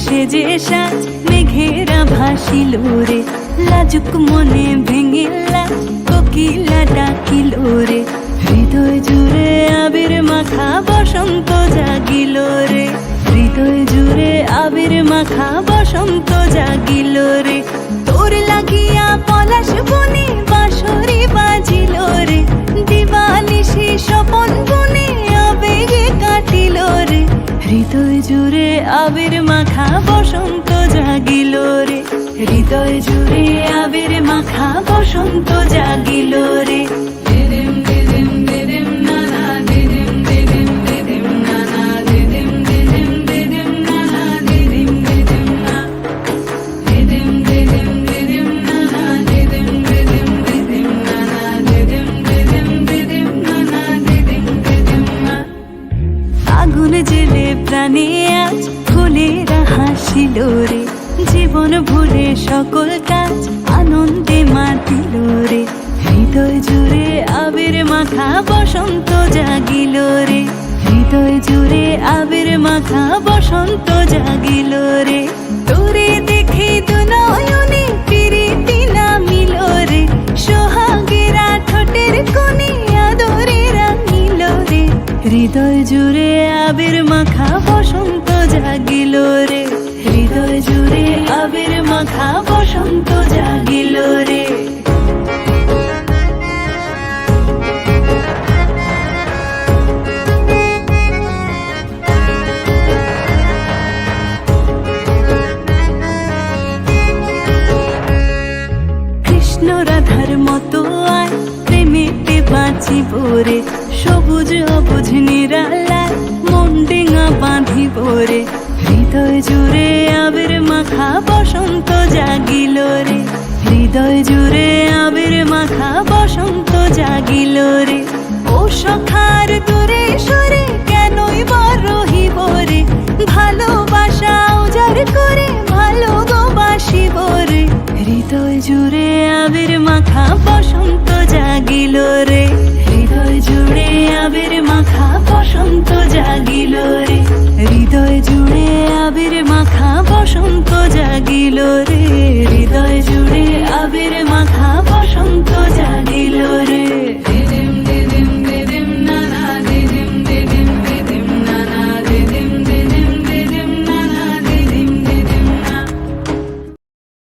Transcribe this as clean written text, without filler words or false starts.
সেজে সাজ মেঘেরা ভাসিল রে, লাজুক মনে ভেঙিলা কোকিলা ডাকিল রে, হৃদয় জুড়ে আবির মাখা বসন্ত জাগিল রে, হৃদয় জুড়ে আবির মাখা বসন্ত জাগিল রে। তোর লাগিয়া পলাশ বনে বাঁশরি বাজিল রে, দিবানিশি স্বপন বনে আবেগে কাটিল রে, হৃদয় জুড়ে আবির মাখা বসন্ত জাগিল রে, হৃদয় জুড়ে আবির মাখা বসন্ত জাগিল রে। দিদিম দিদিম দিদিম নানা দিদিম দিদিম দিদিম নানা দিদিম দিদিম দিদিম নানা দিদিম দিদিম না, দিদিম দিদিম দিদিম নানা দিদিম দিদিম দিদিম নানা দিদিম দিদিম দিদিম নানা দিদিম দিদিম না। আগুন জেলে প্রাণে আজ ফুলেরা হাসিল রে, জীবন ভুলে সকল কাজ আনন্দে মাতিল রে, হৃদয় জুড়ে আবির মাখা বসন্ত জাগিল রে, হৃদয় জুড়ে আবির মাখা বসন্ত জাগিল রে। তোরে দেখে দু নয়নে প্রীতি নামিল রে, সোহাগেরা ঠোঁটের কোণে আদরে রাঙিল রে, হৃদয় জুড়ে আবির মাখা বসন্ত জাগিল রে, হৃদয় জুড়ে আবির মাখা বসন্ত জাগিল রে। কৃষ্ণ রাধার মতো আয় প্রেমেতে বাঁচিব রে, সবুজ অবুঝ নিরালায় মন ডিঙা বাঁধিব রে, হৃদয় জুড়ে আবির মাখা বসন্ত জাগিল রে, হৃদয় জুড়ে আবির মাখা বসন্ত জাগিল রে। ও সখার দূরে সরে কেনই বা রহিব রে, ভালোবাসা উজাড় করে ভালো গো বাসিব রে, হৃদয় জুড়ে আবির মাখা বসন্ত জাগিল রে,